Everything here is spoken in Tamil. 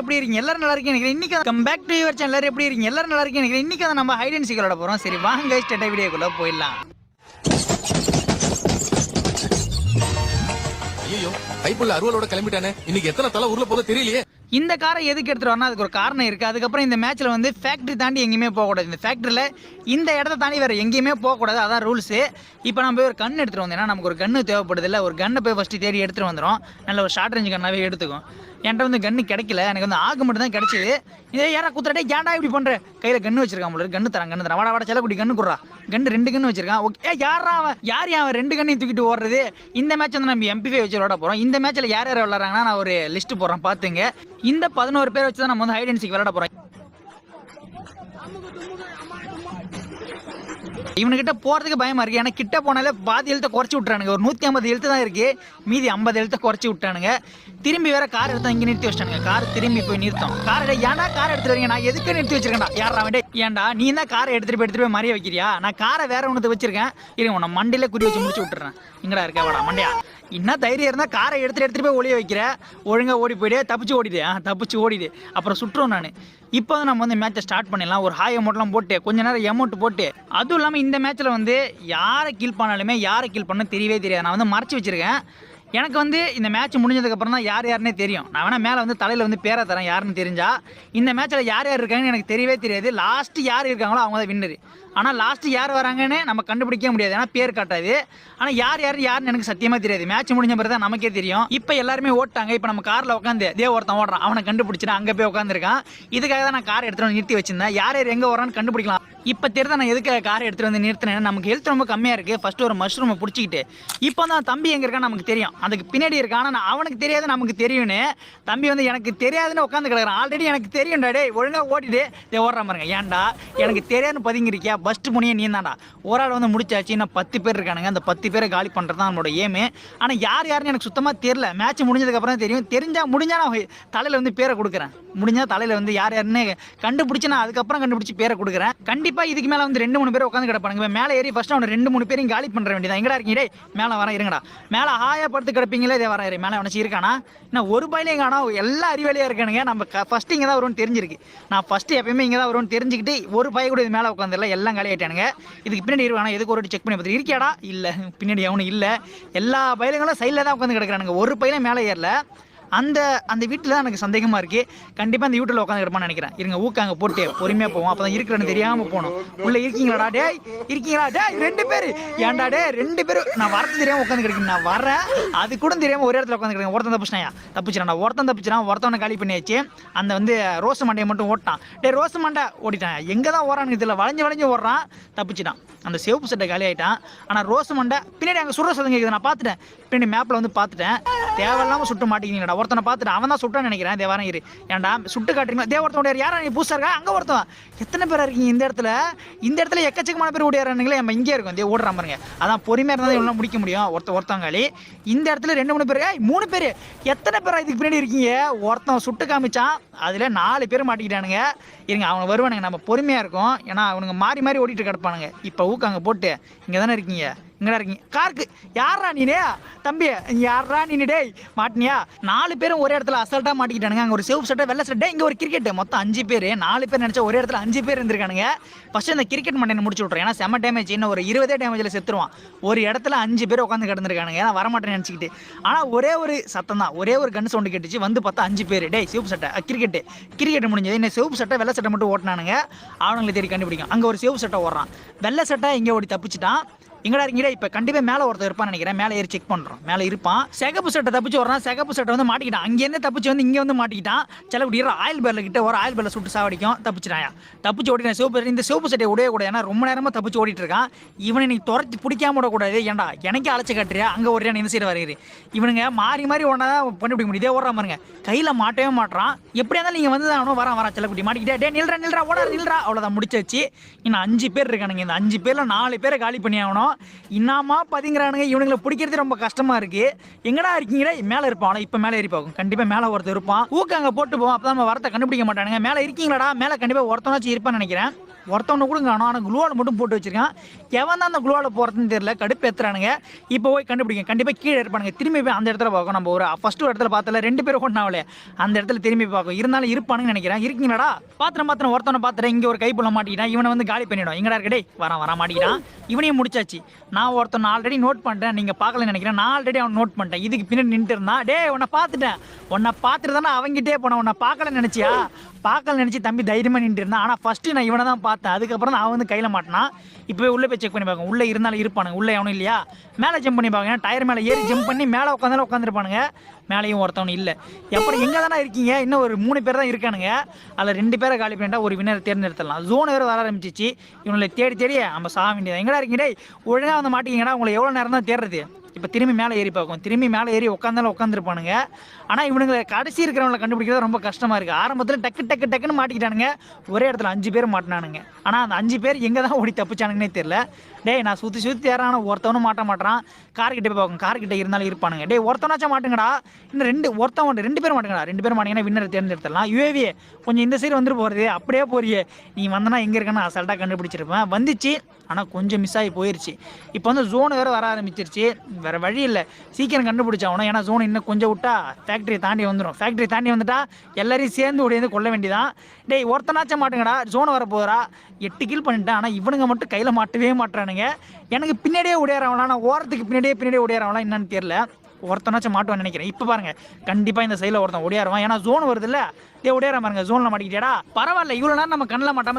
எப்படி இருக்கீங்க? எல்லாரும் நல்லா இருக்கீங்க நினைக்கிறேன். இன்னைக்கு come back to your channel. எல்லாரும் எப்படி இருக்கீங்க? எல்லாரும் நல்லா இருக்கீங்க நினைக்கிறேன். இன்னைக்கு தான் நம்ம ஹைட் அண்ட் சீக் விளையாட போறோம். சரி வாங்க கைஸ், டேட்டா வீடியோக்குள்ள போயிடலாம். ஐயோ, கைப்புள்ள அருவலோட கிளம்பிட்டானே. இன்னைக்கு எத்தனை தலை ஊர்ல போக தெரியலையே. இந்த காரை எதுக்கு எடுத்துட்டு வரணும், அதுக்கு ஒரு காரணம் இருக்குது. அதுக்கப்புறம் இந்த மேட்ச்சில் வந்து ஃபேக்ட்ரி தாண்டி எங்கேயுமே போகக்கூடாது. இந்த ஃபேக்ட்ரியில் இந்த இடத்த தாண்டி வேறு எங்கேயுமே போகக்கூடாது, அதான் ரூல்ஸு. இப்போ நம்ம போய் ஒரு கன்று எடுத்துகிட்டு வந்தோம். ஏன்னா நமக்கு ஒரு கன்று தேவைப்படுது இல்லை, ஒரு கன்னை போய் ஃபஸ்ட்டு தேடி எடுத்துகிட்டு வந்துடும். நல்ல ஒரு ஷார்ட் ரேஞ்ச் கன்னாவே எடுத்துக்கும். என்கிட்ட வந்து கன்று கிடைக்கல, எனக்கு வந்து ஆகு மட்டும் தான் கிடச்சிது. இதே யாரா குத்துறடே ஏன்டா இப்படி பண்ணுற, கையில் கன்று வச்சிருக்கான் போல, கன்று தரேன் வாடா வாடா செல்லக்குடி கன்று குடுறா. கன்று 2 கன்று வச்சிருக்கான். ஓகே, யாரா அவன், யார் அவன் 2 கண்ணையும் தூக்கிட்டு ஓடுறது. இந்த மேட்ச் வந்து நம்ம MP5 வச்சு விளாட போகிறோம். இந்த மேட்ச்சில் யார் யார் விளாட்றாங்கன்னா நான் ஒரு லிஸ்ட்டு போடுறேன் பார்த்துங்க. இந்த 11 பேர் வச்சு தான் நம்ம வந்து ஹைட் அண்ட் சீக் விளையாட போகிறோம். இவனுக்கிட்ட போகிறதுக்கு பயமாக இருக்குது. ஏன்னா கிட்ட போனாலே பாதி எழுத்த குறைச்சி விட்றானுங்க. ஒரு 150 எழுத்து தான் இருக்குது, மீதி 50 எழுத்த குறைச்சி விட்டானுங்க. திரும்பி வேற கார் எடுத்தா இங்கே நிறுத்தி வச்சிட்டானுங்க. கார் திரும்பி போய் நிறுத்தம். கார் ஏன்டா கார் எடுத்துட்டு வரீங்க, நான் எதுக்கு நிறுத்தி வச்சிருக்கேன்டா. யாரா வேண்டே, ஏன்டா நீ தான் காரை எடுத்துட்டு போய் மறிய வைக்கிறியா? நான் காரை வேற ஒன்று வச்சிருக்கேன். இருங்க உன்னை மண்டியில குறி வச்சு முடிச்சு விட்டுறேன். இங்கடா இருக்கா வாடா மண்டையா. என்ன தைரியம் இருந்தால் காரை எடுத்துகிட்டு போய் ஒளிய வைக்கிற. ஒழுங்காக ஓடி போயிடு, தப்பிச்சு ஓடிடு. அப்புறம் சுற்றுவோம் நான். இப்போ வந்து நம்ம வந்து மேட்சை ஸ்டார்ட் பண்ணிடலாம். ஒரு ஹாய் அமௌண்ட்லாம் போட்டு கொஞ்ச நேரம் அமௌண்ட் போட்டு, அதுவும் இல்லாமல் இந்த மேட்ச்சில் வந்து யாரை கில் பண்ணாலுமே யாரை கில் பண்ண தெரியவே தெரியாது. நான் வந்து மறைச்சி வச்சுருக்கேன். எனக்கு வந்து இந்த மேட்ச் முடிஞ்சதுக்கப்புறம் தான் யாருன்னே தெரியும். நான் வேணால் மேலே வந்து தலையில் வந்து பேரை தரேன், யாருன்னு தெரிஞ்சா. இந்த மேட்ச்சில் யார் இருக்காங்கன்னு எனக்கு தெரியவே தெரியாது. லாஸ்ட்டு யார் இருக்காங்களோ அவங்க தான் வின்னரு. ஆனால் லாஸ்ட்டு யார் வராங்கன்னு நம்ம கண்டுபிடிக்க முடியாது, ஏன்னா பேர் காட்டாது. ஆனால் யாருன்னு எனக்கு சத்தியமாக தெரியாது. மேட்ச் முடிஞ்ச பிறகு தான் நமக்கே தெரியும். இப்போ எல்லாருமே ஓட்டாங்க. இப்போ நம்ம காரில் உட்காந்து ஒருத்தன் ஓடுறான், அவனை கண்டுபிடிச்சிட்டு அங்கே போய் உட்காந்துருக்கான். இதுக்காக தான் நான் காரை எடுத்துகிட்டு வந்து நிறுத்தி வச்சிருந்தேன். யார் எங்கே வரான்னு கண்டுபிடிக்கலாம். இப்போ தெரியுதா நான் எதுக்கு காரை எடுத்துகிட்டு வந்து நிறுத்தினேன். நமக்கு ஹெல்த் ரொம்ப கம்மியாக இருக்குது. ஃபஸ்ட்டு ஒரு மஷ்ரூமை பிடிச்சிக்கிட்டு, இப்போ தான் தம்பி எங்கே இருக்கான்னு நமக்கு தெரியும், அதுக்கு பின்னாடி இருக்கான். ஆனால் அவனுக்கு தெரியாது, நமக்கு தெரியும்னு. தம்பி வந்து எனக்கு தெரியாதுன்னு உட்காந்து கிடக்குறான். ஆல்ரெடி எனக்கு தெரியும்டா, டே ஒழுங்காக ஓட்டிட்டு ஓடுறான் பாருங்க. ஏன்டா எனக்கு தெரியாதுன்னு பதுங்கிருக்கியா, பஸ்ட்டு முனியே நீ தான்டா. ஒரு ஆள் வந்து முடிச்சாச்சு, இன்னும் 10 பேர் இருக்கானுங்க. அந்த 10 பேரை காலி பண்ணுறது தான் நம்மளோட ஏமு. ஆனால் யாருன்னு எனக்கு சுத்தமாக தெரியல. மேட்ச் முடிஞ்சதுக்கப்புறம் தெரியும். முடிஞ்சால் நான் தலையில் வந்து பேரை கொடுக்குறேன். முடிஞ்சால் தலையில் வந்து யாருன்னு கண்டுபிடிச்சி நான் அதுக்கப்புறம் கண்டுபிடிச்சி பேரை கொடுக்குறேன். கண்டிப்பாக இதுக்கு மேலே வந்து 2-3 பேர் உட்காந்து கிடப்பானுங்க. மேலே ஏறி ஃபஸ்ட்டு அவனை 2-3 பேரையும் காலி பண்ணுற வேண்டியதான். எங்கடா இருக்கீங்க டே, மேலே வரேன் இருங்கடா. மேலே ஹாயா படுத்து கிடப்பீங்களே, இதே வர மேலே அவனச்சு இருக்கானா. நான் ஒரு பயிலையும் காணா, எல்லா அறிவாளியாக இருக்கானுங்க. நம்ம ஃபஸ்ட்டு இங்கே தான் வரும்னு தெரிஞ்சிருக்கு. நான் ஃபஸ்ட்டு எப்பயுமே இங்கே தான் வரும்னு தெரிஞ்சுக்கிட்டு ஒரு பய கூட இது மேலே உட்காந்துல எல்லாம் காலி ஆகிட்டானுங்க. இதுக்கு பின்னாடி இருக்கானா, எதுக்கு ஒரு செக் பண்ணி பார்த்து இருக்கியாடா. இல்லை, பின்னாடி அவனு இல்லை. எல்லா பயிலுங்களும் சைடில் தான் உட்காந்து கிடக்குறானுங்க. ஒரு பயில மேலே ஏறல. அந்த வீட்டில் தான் எனக்கு சந்தேகமாக இருக்குது. கண்டிப்பாக அந்த வீட்டில் உட்காந்து கிடப்பான்னு நினைக்கிறேன். இருங்க ஊக்காங்க போட்டு பொறுமையாக போவோம். அப்போ தான் இருக்கிறன்னு தெரியாமல் போகணும். உள்ளே இருக்கீங்களாடா டே, இருக்கீங்களா டே 2 பேர். ஏன்டா டே 2 பேர் நான் வரது தெரியாமல் உட்காந்து கிடைக்கும். நான் வரேன் அது கூட தெரியாமல் ஒரு இடத்துல உட்காந்து கிடைக்கும். ஒருத்தன் தப்பிச்சிடான்டா. ஒருத்தன் தப்பிச்சிடான். ஒருத்தவனை காலி பண்ணியாச்சு. அந்த வந்து ரோஸ் மண்டையை மட்டும் ஓட்டான். டே ரோஸ் மண்டை ஓடிட்டான். எங்கே தான் ஓடுறான்னு இதில் வளைஞ்சு ஓடுறான். தப்பிச்சிட்டான். அந்த சிவப்பு சட்டை காலி ஆகிட்டான். ஆனால் ரோஸ் மண்டை பின்னாடி அங்கே சுடுற சதம் கேட்குது. நான் பார்த்துட்டேன், பின்னாடி மேப்பில் வந்து பார்த்துட்டேன். தேவையில்லாமல் சுட்டு மாட்டிக்கிங்கடா. ஒருத்தனை பார்த்துட்டு அவன் தான் சுட்டான்னு நினைக்கிறேன். தேவாரம் இரு, ஏன்டா சுட்டு காட்டுறீங்களா. ஒருத்தன் யாரா நீ புதுசாக இருக்கா. அங்கே ஒருத்தன். எத்தனை பேராக இருக்கீங்க இந்த இடத்துல எக்கச்சக்கமான பேர் ஓடியாரானுங்களே. நம்ம இங்கே இருக்கும் ஓடுறான் பாருங்க. அதான் பொறுமையாக இருந்தால் இவ்வளோ முடிக்க முடியும். ஒருத்தவங்களி இந்த இடத்துல 2-3 பேர், 3 பேர். எத்தனை பேரா இதுக்கு பின்னாடி இருக்கீங்க. ஒருத்தன் சுட்டு காமிச்சான், அதில் 4 பேர் மாட்டிக்கிட்டானுங்க. இருங்க அவங்க வருவானுங்க, நம்ம பொறுமையாக இருக்கும். ஏன்னா அவனுங்க மாறி ஓடிட்டு கிடப்பானுங்க. இப்போ ஊக்காங்க போட்டு இங்கே தானே இருக்கீங்க, இங்கடா இருக்கீங்க. காருக்கு யாரா நீனே தம்பி, யாரா நீனு டேய் மாட்டினியா. 4 பேரும் ஒரே இடத்துல அசல்ட்டாக மாட்டிக்கிட்டானுங்க. அங்கே ஒரு சிவப்பு சட்டை வெள்ளை சட்டை, இங்கே ஒரு கிரிக்கெட். மொத்தம் 5 பேர். 4 பேர் நினச்சா ஒரே இடத்துல 5 பேர் இருந்திருக்கானுங்க. ஃபஸ்ட்டு இந்த கிரிக்கெட் மண்டையை முடிச்சு விட்றேன். ஏன்னா செம்ம டேமேஜ். இன்னும் ஒரு 20 டேமேஜில் செத்துருவான். ஒரு இடத்துல 5 பேர் உட்காந்து கிடந்திருக்கானுங்க. ஏன்னா வரமாட்டேன்னு நினச்சிக்கிட்டு. ஆனால் ஒரே ஒரு சத்தம் தான், ஒரே ஒரு கன் சவுண்டு கேட்டுச்சு. வந்து பார்த்தா 5 பேர். டேய் சிவப்பு சட்டை கிரிக்கெட் முடிஞ்சது. இன்னும் சிவப்பு சட்டை வெள்ளை சட்டை மட்டும் ஓட்டினானுங்க. அவனுங்களை தேடி கண்டுபிடிக்கும். அங்கே ஒரு சிவப்பு சட்டை ஓடுறான். வெள்ளை சட்டை இங்கே ஓடி தப்பிச்சிட்டான். எங்கடா இருக்கீங்க. இப்போ கண்டிப்பாக மேலே ஒருத்தர் இருப்பான்னு நினைக்கிறேன். மேலே ஏறி செக் பண்ணுறோம். மேலே இருப்பான். சிகப்பு சட்டை தப்பிச்சு வரான். சிகப்பு சட்டை வந்து மாட்டிக்கிட்டான். அங்கேருந்து தப்பிச்சு வந்து இங்கே வந்து மாட்டிக்கிட்டான். செலவு ஆயில் பேரில் கிட்ட ஒரு ஆயில் பேரில் சுட்டு சாவடிக்கும். தப்பிச்சிட்டாயா. தப்பிச்சு ஓடினா இந்த சிவப்பு சட்டையை உடைய கூட. ஏன்னா ரொம்ப நேரமாக தப்பிச்சு ஓடிட்டு இருக்கான். இவனை நீ துரத்தி பிடிக்காம விடக்கூடாது. ஏன்டா எனக்கே அழைச்சி காட்டுறியா. அங்கே ஒரு இந்த சைடு வருது. இவனுங்க மாறி ஒன்றா தான் பண்ணிவிட முடியும். இதே ஓடுறா பாருங்க. கையில் மாட்டவே மாட்டான். எப்படியா இருந்தாலும் நீங்கள் வந்து தான் வரான் செல்லக்குட்டி மாட்டிக்கிட்டே. டே நில்றா ஓடா நில்றா. அவ்வளோதான் முடிச்சாச்சு. இன்னும் 5 பேர் இருக்கானுங்க. இந்த 5 பேரில் 4 பேரை காலி பண்ணி ஆகணும். இன்னாமா பதிங்கிறானுங்க. இவனுங்களை பிடிக்கிறது ரொம்ப கஷ்டமா இருக்கு. எங்கடா இருக்கீங்களே? மேலே இருப்பான். இப்போ மேலே ஏறி பார்க்கும். கண்டிப்பாக மேலே ஒருத்தர் இருப்பான். ஊக்காங்க போட்டு போவோம். அப்போ நம்ம வரத்தை கண்டுபிடிக்க மாட்டானுங்க. மேலே இருக்கீங்களாடா? மேலே கண்டிப்பாக ஒருத்தனாச்சும் இருப்பான்னு நினைக்கிறேன். ஒருத்தவனை கூட காணும். ஆனால் குளுவால் மட்டும் போட்டு வச்சிருக்கான். எவன் தான் அந்த குளுவால் போகிறதுன்னு தெரியல. கடுப்பு ஏற்றுறானுங்க. இப்போ போய் கண்டுபிடிங்க. கண்டிப்பாக கீழே இருப்பானுங்க. திரும்பி போய் அந்த இடத்துல பார்க்கும். நம்ம ஒரு ஃபஸ்ட்டு இடத்துல பார்த்தல 2 பேரும் ஒன்றாவலே அந்த இடத்துல திரும்பி பார்க்கும். இருந்தாலும் இருப்பானுங்கன்னு நினைக்கிறேன். இருக்கீங்களாடா? பாத்திரம் ஒருத்தவனை பார்த்துறேன். இங்கே ஒரு கைப்புள்ள மாட்டிக்கிட்டான். இவனை வந்து காலி பண்ணிவிடும். எங்கடா இருக்கடே? வர மாட்டிக்கிட்டான். இவனையும் முடிச்சாச்சு. நான் ஒருத்தன் ஆல்ரெடி நோட் பண்ணிட்டேன். நீங்கள் பார்க்கலன்னு நினைக்கிறேன். நான் ஆல்ரெடி அவன் நோட் பண்ணிட்டேன். இதுக்கு பின்னாடி நின்றுட்டு இருந்தான். டே உன்னை பார்த்துட்டேன். உன்னை பார்த்துட்டு தானே அவங்கிட்டே போனேன். உன்னை பார்க்கலன்னு நினச்சியா? பார்க்கல நினச்சி தம்பி தைரியமாக நின்று இருந்தான். ஆனால் ஃபஸ்ட்டு நான் இவனை தான் பார்த்தேன். அதுக்கப்புறம் நான் வந்து கையில் மாட்டினான். இப்போ உள்ளே போய் செக் பண்ணி பார்க்கணும். உள்ளே இருந்தாலும் இருப்பானுங்க. உள்ளே எவனும் இல்லையா? மேலே ஜம்ப் பண்ணி பார்க்கணும். டயர் மேலே ஏறி ஜம்ப் பண்ணி மேலே உட்காந்துருப்பானுங்க. மேலேயும் ஒருத்தவனும் இல்லை. அப்புறம் எங்கே தானே இருக்கீங்க? இன்னும் ஒரு 3 பேர் தான் இருக்கானுங்க. அதில் 2 பேரை காலி பண்ணிட்டா ஒரு வினர் தேர்ந்தெடுத்துடலாம். ஜோன் வேறு வர ஆரம்பிச்சிச்சு. இவங்களை தேடி நம்ம சாக வேண்டியது. எங்கடா இருக்கீங்க? ஒழுங்காக வந்து மாட்டிக்கிங்கடா. உங்களை எவ்வளோ நேரம் தான் தேடுறது? இப்போ திரும்பி மேலே ஏறி பார்க்கும். திரும்பி மேலே ஏறி உட்காந்துருப்பானுங்க. ஆனால் இவனுங்களை கடைசி இருக்கிறவங்களை கண்டுபிடிக்கிறது ரொம்ப கஷ்டமாக இருக்குது. ஆரம்பத்தில் டக்குன்னு மாட்டிக்கிட்டானுங்க. ஒரே இடத்துல 5 பேர் மாட்டினானுங்க. ஆனால் அந்த 5 பேர் எங்கே தான் ஓடி தப்பிச்சானுங்கன்னே தெரியல. டேய் நான் சுற்றி ஏறான ஒருத்தவனும் மாட்ட மாட்டான். கார்கிட்ட போய் பார்க்கும். கார்கிட்ட இருந்தாலும் இருப்பானுங்க. டே ஒருத்தவனாச்சும் மாட்டுங்கடா. இன்னும் 2 பேர் மாட்டுங்கடா. 2 பேர் மாட்டிங்கன்னா வின்னரை தேர்ந்தெடுத்துடலாம். யுஏவி கொஞ்சம் இந்த சைடு வந்துட்டு போகிறது. அப்படியே போறியே நீ வந்தனா எங்கே இருக்கன்னு அசால்ட்டாக கண்டுபிடிச்சிருப்பேன். வந்துச்சு ஆனால் கொஞ்சம் மிஸ் ஆகி போயிடுச்சு. இப்போ வந்து ஜோன் வேறு வர ஆரம்பிச்சிருச்சு. வேறு வழி இல்லை. சீக்கிரம் கண்டுபிடிச்சாகணும். ஏன்னா ஜோன் இன்னும் கொஞ்சம் விட்டா ஃபேக்ட்ரியை தாண்டி வந்துடும். ஃபேக்ட்ரி தாண்டி வந்துட்டா எல்லாரையும் சேர்ந்து உடையது கொள்ள வேண்டியதான். டேய் ஒருத்தனாச்சும் மாட்டுங்கடா. ஜோன் வர போகிறா. 8 கில் பண்ணிட்டேன். ஆனால் இவனுங்க மட்டும் கையில் மாட்டவே மாட்டுறானுங்க. எனக்கு பின்னாடியே உடையாறவனா? நான் ஓரத்துக்கு பின்னாடியே உடையாறவனா என்னன்னு தெரியல. ஒருத்தனாச்சும் மாட்டுவான்னு நினைக்கிறேன். இப்போ பாருங்க கண்டிப்பாக இந்த சைடில் ஒருத்தன் உடையாருவான். ஏன்னா ஜோன் வருது இல்லை? உடையார பாருங்க. ஜோனில் மாட்டிக்கிட்டேடா. பரவாயில்ல. இவ்வளோ நேரம் நம்ம கண்ணில் மாட்டாமல்